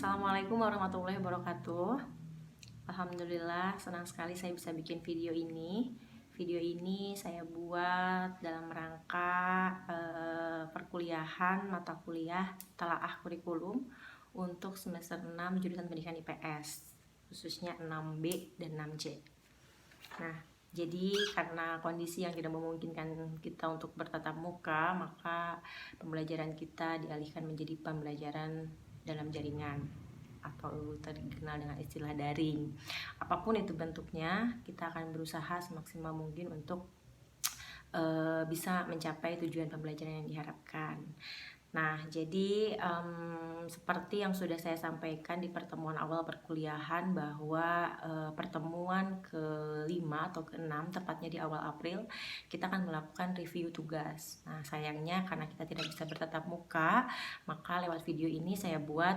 Assalamualaikum warahmatullahi wabarakatuh. Alhamdulillah, senang sekali saya bisa bikin video ini. Video ini saya buat dalam rangka perkuliahan mata kuliah telaah kurikulum untuk semester 6 jurusan pendidikan IPS, khususnya 6B dan 6C. Nah, jadi karena kondisi yang tidak memungkinkan kita untuk bertatap muka, maka pembelajaran kita dialihkan menjadi pembelajaran dalam jaringan atau terkenal dengan istilah daring. Apapun itu bentuknya, kita akan berusaha semaksimal mungkin untuk bisa mencapai tujuan pembelajaran yang diharapkan. Nah, jadi seperti yang sudah saya sampaikan di pertemuan awal perkuliahan bahwa pertemuan ke-5 atau ke-6, tepatnya di awal April, kita akan melakukan review tugas. Nah, sayangnya karena kita tidak bisa bertatap muka, maka lewat video ini saya buat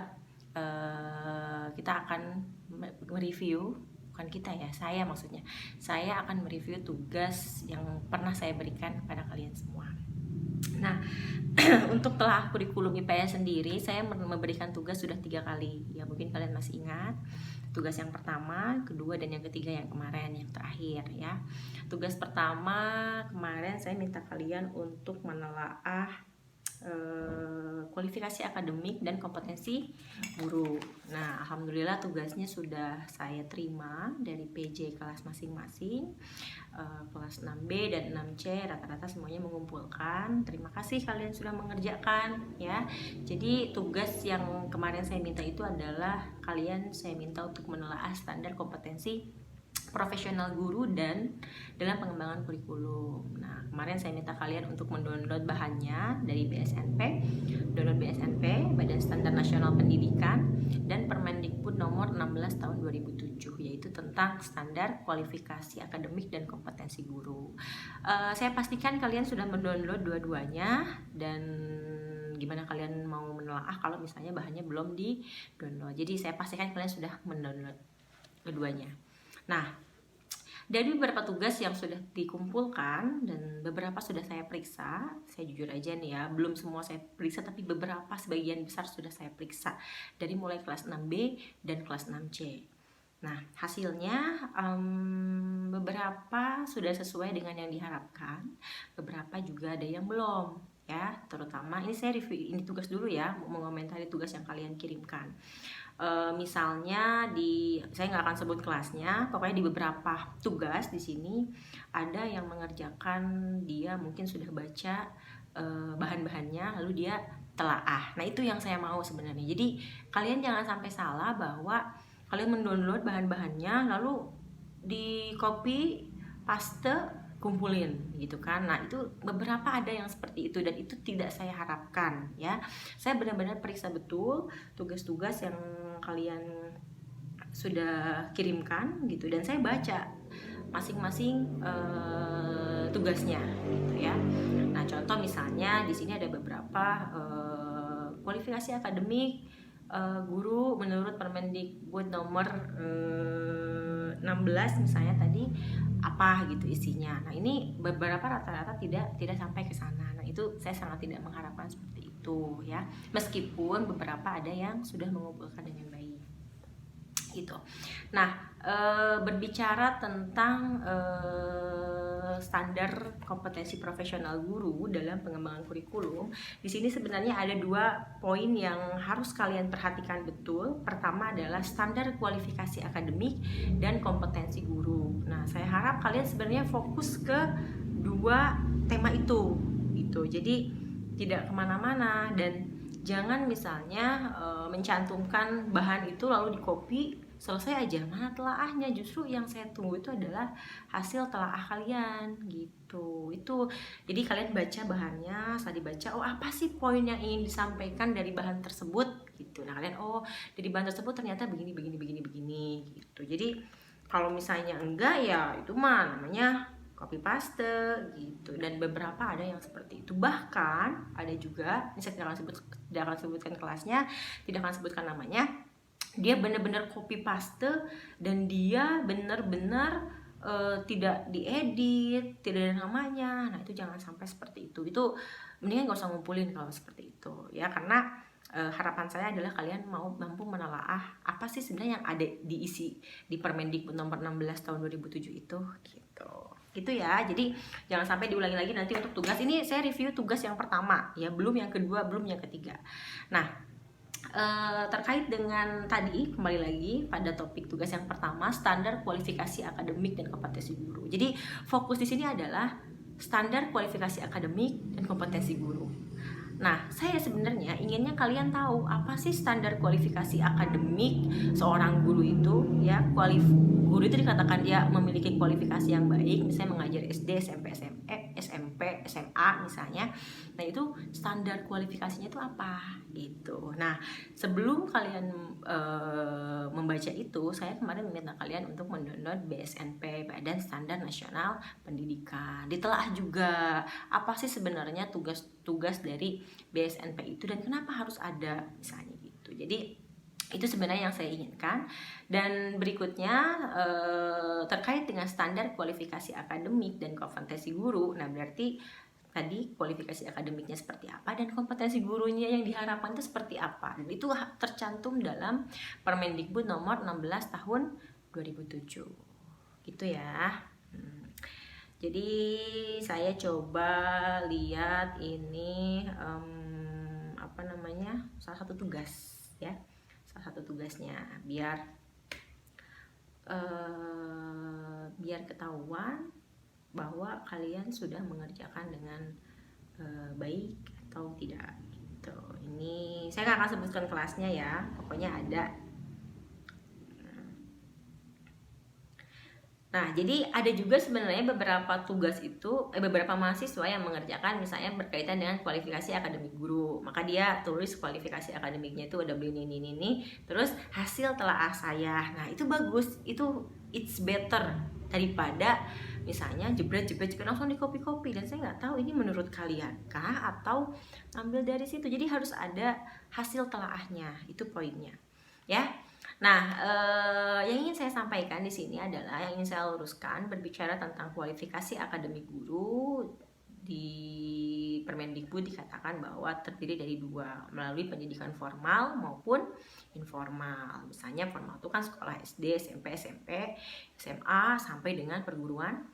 kita akan mereview, bukan kita ya, saya maksudnya. Saya akan mereview tugas yang pernah saya berikan kepada kalian semua. Nah, untuk telah kurikulum IPS sendiri, saya memberikan tugas sudah 3 kali. Ya, mungkin kalian masih ingat. Tugas yang pertama, kedua, dan yang ketiga yang kemarin, yang terakhir ya. Tugas pertama kemarin saya minta kalian untuk menelaah kualifikasi akademik dan kompetensi guru. Nah, alhamdulillah tugasnya sudah saya terima dari PJ kelas masing-masing. Kelas 6B dan 6C rata-rata semuanya mengumpulkan. Terima kasih kalian sudah mengerjakan ya. Jadi tugas yang kemarin saya minta itu adalah kalian saya minta untuk menelaah standar kompetensi profesional guru dan dalam pengembangan kurikulum. Nah, kemarin saya minta kalian untuk mendownload bahannya dari BSNP, download BSNP, Badan Standar Nasional Pendidikan, dan Permendikbud nomor 16 tahun 2007, yaitu tentang standar kualifikasi akademik dan kompetensi guru. Saya pastikan kalian sudah mendownload dua-duanya, dan gimana kalian mau menelaah kalau misalnya bahannya belum di download. Jadi saya pastikan kalian sudah mendownload keduanya. Nah, dari beberapa tugas yang sudah dikumpulkan dan beberapa sudah saya periksa, saya jujur aja nih ya, belum semua saya periksa, tapi beberapa sebagian besar sudah saya periksa dari mulai kelas 6B dan kelas 6C. Nah, hasilnya beberapa sudah sesuai dengan yang diharapkan, beberapa juga ada yang belum ya. Terutama ini saya review ini tugas dulu ya, mengomentari tugas yang kalian kirimkan. Misalnya saya nggak akan sebut kelasnya, pokoknya di beberapa tugas di sini ada yang mengerjakan, dia mungkin sudah baca bahan-bahannya lalu dia telaah. Nah, itu yang saya mau sebenarnya. Jadi kalian jangan sampai salah bahwa kalian mendownload bahan-bahannya lalu di copy paste kumpulin gitu kan. Nah, itu beberapa ada yang seperti itu dan itu tidak saya harapkan ya. Saya benar-benar periksa betul tugas-tugas yang kalian sudah kirimkan gitu, dan saya baca masing-masing tugasnya gitu ya. Nah, contoh misalnya di sini ada beberapa kualifikasi akademik guru menurut Permendikbud nomor 16 misalnya tadi apa gitu isinya. Nah, ini beberapa rata-rata tidak sampai ke sana. Nah, itu saya sangat tidak mengharapkan seperti itu ya. Meskipun beberapa ada yang sudah mengumpulkan dengan baik. Gitu. Nah, berbicara tentang standar kompetensi profesional guru dalam pengembangan kurikulum, di sini sebenarnya ada 2 poin yang harus kalian perhatikan betul. Pertama adalah standar kualifikasi akademik dan kompetensi guru. Nah, saya harap kalian sebenarnya fokus ke 2 tema itu gitu. Jadi tidak kemana-mana, dan jangan misalnya mencantumkan bahan itu lalu di copy selesai aja, mana telaahnya. Justru yang saya tunggu itu adalah hasil telaah kalian gitu. Itu jadi kalian baca bahannya, setelah dibaca, oh apa sih poin yang ingin disampaikan dari bahan tersebut gitu. Nah, kalian dari bahan tersebut ternyata begini gitu. Jadi kalau misalnya enggak, ya itu mah namanya copy paste gitu. Dan beberapa ada yang seperti itu. Bahkan ada juga, ini saya tidak akan sebutkan kelasnya, tidak akan sebutkan namanya, dia benar-benar copy paste dan dia benar-benar tidak diedit, tidak ada namanya. Nah, itu jangan sampai seperti itu. Itu mendingan gak usah ngumpulin kalau seperti itu ya, karena harapan saya adalah kalian mampu menelaah apa sih sebenarnya yang ada diisi di Permendikbud nomor 16 tahun 2007 itu gitu ya. Jadi jangan sampai diulangi lagi nanti untuk tugas ini. Saya review tugas yang pertama ya, belum yang kedua, belum yang ketiga. Nah, terkait dengan tadi, kembali lagi pada topik tugas yang pertama, standar kualifikasi akademik dan kompetensi guru. Jadi fokus di sini adalah standar kualifikasi akademik dan kompetensi guru. Nah, saya sebenarnya inginnya kalian tahu apa sih standar kualifikasi akademik seorang guru itu ya. Guru itu dikatakan dia memiliki kualifikasi yang baik, misalnya mengajar SD, SMP, SMA misalnya. Nah, itu standar kualifikasinya itu apa gitu. Nah, sebelum kalian membaca itu, saya kemarin meminta kalian untuk mendownload BSNP, Badan Standar Nasional Pendidikan. Ditelaah juga apa sih sebenarnya tugas dari BSNP itu dan kenapa harus ada misalnya gitu. Jadi itu sebenarnya yang saya inginkan. Dan berikutnya terkait dengan standar kualifikasi akademik dan kompetensi guru. Nah, berarti tadi kualifikasi akademiknya seperti apa dan kompetensi gurunya yang diharapkan itu seperti apa. Dan itu tercantum dalam Permendikbud nomor 16 tahun 2007 gitu ya. Jadi saya coba lihat ini salah satu tugas ya, salah satu tugasnya biar ketahuan bahwa kalian sudah mengerjakan dengan baik atau tidak gitu. Ini saya nggak akan sebutkan kelasnya ya, pokoknya ada. Nah, jadi ada juga sebenarnya beberapa tugas itu, beberapa mahasiswa yang mengerjakan misalnya berkaitan dengan kualifikasi akademik guru. Maka dia tulis kualifikasi akademiknya itu ada ini, terus hasil telaah saya. Nah, itu bagus, itu it's better daripada misalnya jebret langsung di copy dan saya nggak tahu ini menurut kalian kah atau ambil dari situ. Jadi harus ada hasil telaahnya, itu poinnya ya. Nah, yang ingin saya sampaikan di sini adalah, yang ingin saya luruskan berbicara tentang kualifikasi akademik guru. Di Permendikbud dikatakan bahwa terdiri dari dua, melalui pendidikan formal maupun informal. Misalnya formal itu kan sekolah SD, SMP, SMA sampai dengan perguruan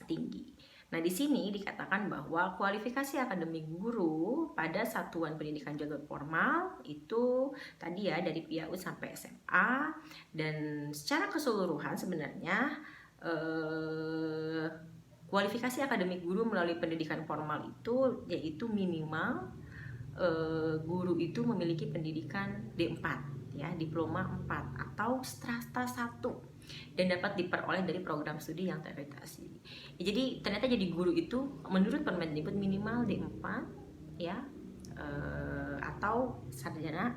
tinggi. Nah, di sini dikatakan bahwa kualifikasi akademik guru pada satuan pendidikan jalur formal itu tadi ya dari PAUD sampai SMA, dan secara keseluruhan sebenarnya kualifikasi akademik guru melalui pendidikan formal itu yaitu minimal guru itu memiliki pendidikan D4 ya, diploma 4 atau strata 1 dan dapat diperoleh dari program studi yang terakreditasi. Ya, jadi ternyata jadi guru itu menurut Permendikbud minimal D4 ya, atau sarjana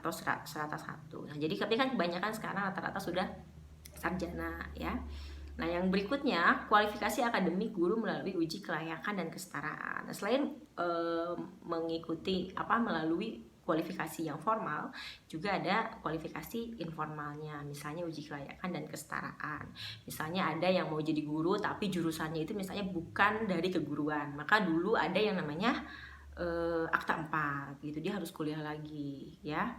atau strata 1. Nah, jadi tapi kan kebanyakan sekarang rata-rata sudah sarjana ya. Nah, yang berikutnya kualifikasi akademik guru melalui uji kelayakan dan kesetaraan. Nah, selain mengikuti melalui kualifikasi yang formal, juga ada kualifikasi informalnya, misalnya uji kelayakan dan kesetaraan. Misalnya ada yang mau jadi guru tapi jurusannya itu misalnya bukan dari keguruan, maka dulu ada yang namanya akta 4 gitu, dia harus kuliah lagi ya,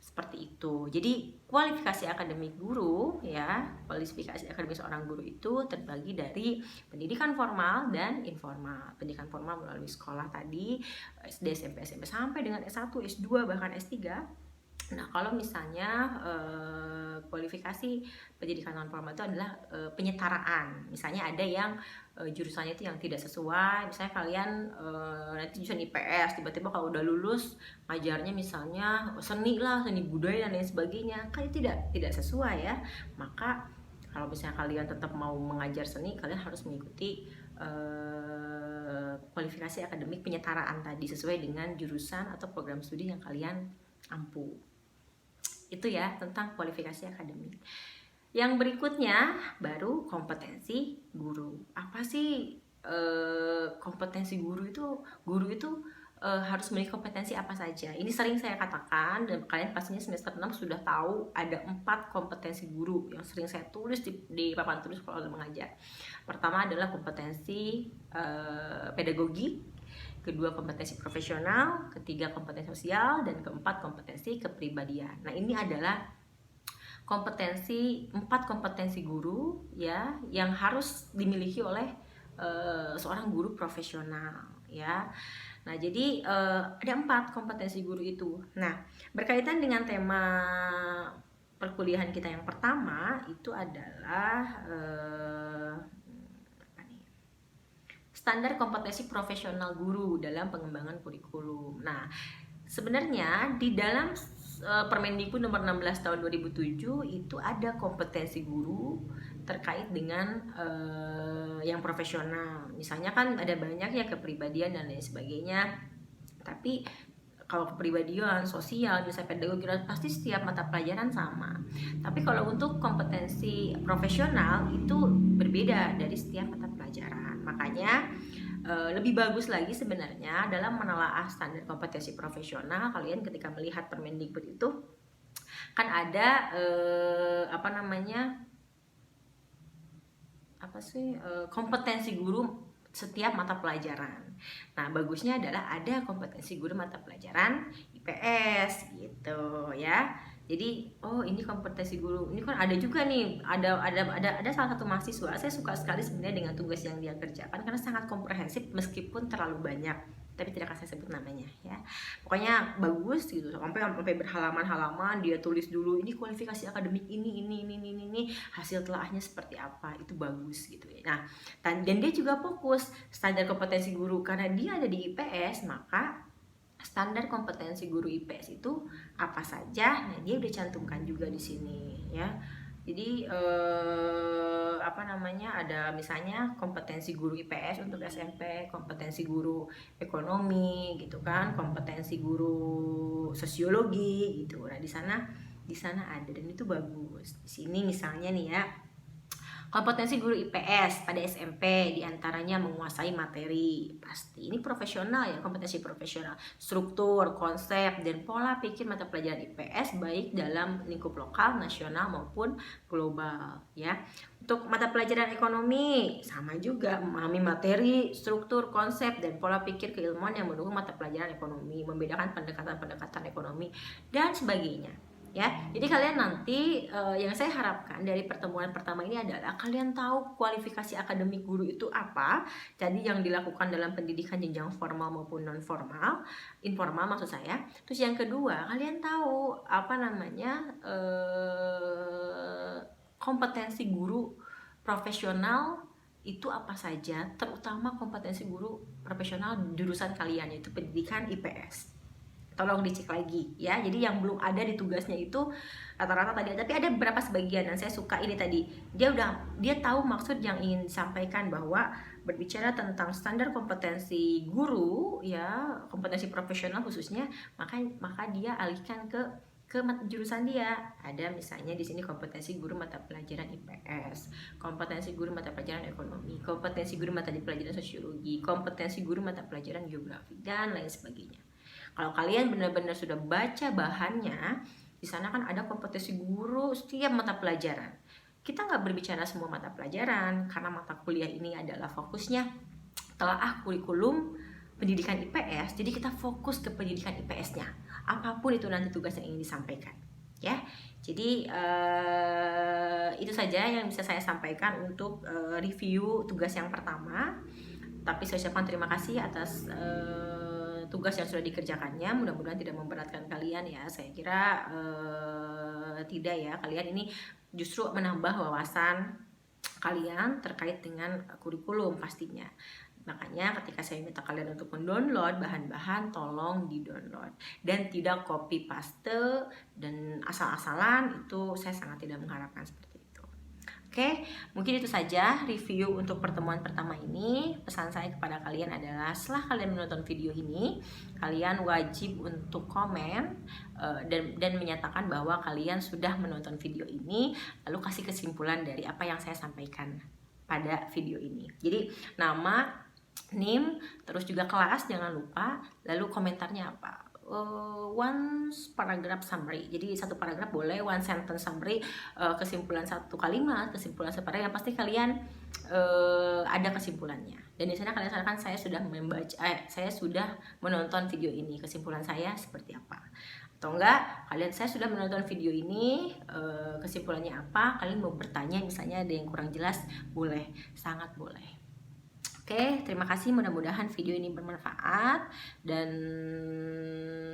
seperti itu. Jadi kualifikasi akademik guru ya, kualifikasi akademik seorang guru itu terbagi dari pendidikan formal dan informal. Pendidikan formal melalui sekolah tadi, SD, SMP sampai dengan S1, S2 bahkan S3. Nah, kalau misalnya kualifikasi pendidikan non formal itu adalah penyetaraan. Misalnya ada yang jurusannya itu yang tidak sesuai, misalnya kalian nanti jurusan IPS, tiba-tiba kalau udah lulus ngajarnya misalnya seni budaya dan lain sebagainya, kan tidak sesuai ya. Maka kalau misalnya kalian tetap mau mengajar seni, kalian harus mengikuti kualifikasi akademik penyetaraan tadi sesuai dengan jurusan atau program studi yang kalian ampu. Itu ya tentang kualifikasi akademik. Yang berikutnya baru kompetensi guru. Apa sih kompetensi guru itu? Guru itu harus memiliki kompetensi apa saja? Ini sering saya katakan dan kalian pastinya semester 6 sudah tahu ada 4 kompetensi guru yang sering saya tulis di papan tulis kalau mengajar. Pertama adalah kompetensi pedagogi, kedua kompetensi profesional, ketiga kompetensi sosial, dan keempat kompetensi kepribadian. Nah, ini adalah empat kompetensi guru ya yang harus dimiliki oleh seorang guru profesional ya. Nah, jadi ada 4 kompetensi guru itu. Nah, berkaitan dengan tema perkuliahan kita yang pertama itu adalah standar kompetensi profesional guru dalam pengembangan kurikulum. Nah, sebenarnya di dalam Permendikbud nomor 16 tahun 2007 itu ada kompetensi guru terkait dengan yang profesional. Misalnya kan ada banyak ya kepribadian dan lain sebagainya. Tapi kalau kepribadian, sosial, bisa pedagogi, pasti setiap mata pelajaran sama. Tapi kalau untuk kompetensi profesional itu berbeda dari setiap mata pelajaran. Makanya lebih bagus lagi sebenarnya dalam menelaah standar kompetensi profesional, kalian ketika melihat Permendikbud itu kan ada kompetensi guru setiap mata pelajaran. Nah, bagusnya adalah ada kompetensi guru mata pelajaran IPS gitu ya. Jadi, oh ini kompetensi guru. Ini kan ada juga nih, ada salah satu mahasiswa. Saya suka sekali sebenarnya dengan tugas yang dia kerjakan karena sangat komprehensif meskipun terlalu banyak. Tapi tidak akan saya sebut namanya ya. Pokoknya bagus gitu. Sampai berhalaman-halaman dia tulis dulu ini kualifikasi akademik ini hasil telahnya seperti apa. Itu bagus gitu ya. Nah, dan dia juga fokus standar kompetensi guru karena dia ada di IPS, maka standar kompetensi guru IPS itu apa saja? Nah, dia udah cantumkan juga di sini ya. Jadi ada misalnya kompetensi guru IPS untuk SMP, kompetensi guru ekonomi gitu kan, kompetensi guru sosiologi gitu. Nah, di sana ada dan itu bagus. Di sini misalnya nih ya, kompetensi guru IPS pada SMP diantaranya menguasai materi. Pasti ini profesional ya, kompetensi profesional. Struktur, konsep, dan pola pikir mata pelajaran IPS baik dalam lingkup lokal, nasional maupun global ya. Untuk mata pelajaran ekonomi sama juga, memahami materi, struktur, konsep, dan pola pikir keilmuan yang mendukung mata pelajaran ekonomi, membedakan pendekatan ekonomi dan sebagainya. Ya, jadi kalian nanti yang saya harapkan dari pertemuan pertama ini adalah kalian tahu kualifikasi akademik guru itu apa. Jadi yang dilakukan dalam pendidikan jenjang formal maupun non formal, informal maksud saya. Terus yang kedua, kalian tahu kompetensi guru profesional itu apa saja, terutama kompetensi guru profesional jurusan kalian yaitu pendidikan IPS. Tolong dicek lagi ya. Jadi yang belum ada di tugasnya itu rata-rata tadi, tapi ada beberapa sebagian dan saya suka ini tadi. Dia tahu maksud yang ingin disampaikan bahwa berbicara tentang standar kompetensi guru ya, kompetensi profesional khususnya, maka dia alihkan ke jurusan dia. Ada misalnya di sini kompetensi guru mata pelajaran IPS, kompetensi guru mata pelajaran ekonomi, kompetensi guru mata pelajaran sosiologi, kompetensi guru mata pelajaran geografi dan lain sebagainya. Kalau kalian benar-benar sudah baca bahannya, di sana kan ada kompetensi guru setiap mata pelajaran. Kita nggak berbicara semua mata pelajaran, karena mata kuliah ini adalah fokusnya telaah kurikulum pendidikan IPS, jadi kita fokus ke pendidikan IPS-nya. Apapun itu nanti tugas yang ingin disampaikan. Ya, jadi itu saja yang bisa saya sampaikan untuk review tugas yang pertama. Tapi saya ucapkan terima kasih atas tugas yang sudah dikerjakannya. Mudah-mudahan tidak memberatkan kalian ya. Saya kira tidak ya. Kalian ini justru menambah wawasan kalian terkait dengan kurikulum pastinya. Makanya ketika saya minta kalian untuk mendownload bahan-bahan, tolong di-download dan tidak copy paste dan asal-asalan, itu saya sangat tidak mengharapkan seperti itu. Oke, mungkin itu saja review untuk pertemuan pertama ini. Pesan saya kepada kalian adalah setelah kalian menonton video ini, kalian wajib untuk komen dan menyatakan bahwa kalian sudah menonton video ini, lalu kasih kesimpulan dari apa yang saya sampaikan pada video ini. Jadi nama, NIM, terus juga kelas jangan lupa, lalu komentarnya apa. one paragraph summary. Jadi satu paragraf boleh, one sentence summary, kesimpulan satu kalimat, kesimpulan separagraf, yang pasti kalian ada kesimpulannya. Dan di sana kalian sarankan saya sudah saya sudah menonton video ini, kesimpulan saya seperti apa. Atau enggak, saya sudah menonton video ini, kesimpulannya apa, kalian mau bertanya misalnya ada yang kurang jelas, boleh, sangat boleh. Oke, terima kasih, mudah-mudahan video ini bermanfaat, dan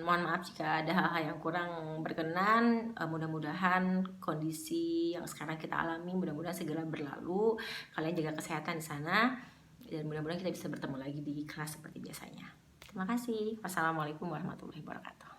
mohon maaf jika ada hal-hal yang kurang berkenan. Mudah-mudahan kondisi yang sekarang kita alami mudah-mudahan segera berlalu, kalian jaga kesehatan di sana, dan mudah-mudahan kita bisa bertemu lagi di kelas seperti biasanya. Terima kasih. Wassalamualaikum warahmatullahi wabarakatuh.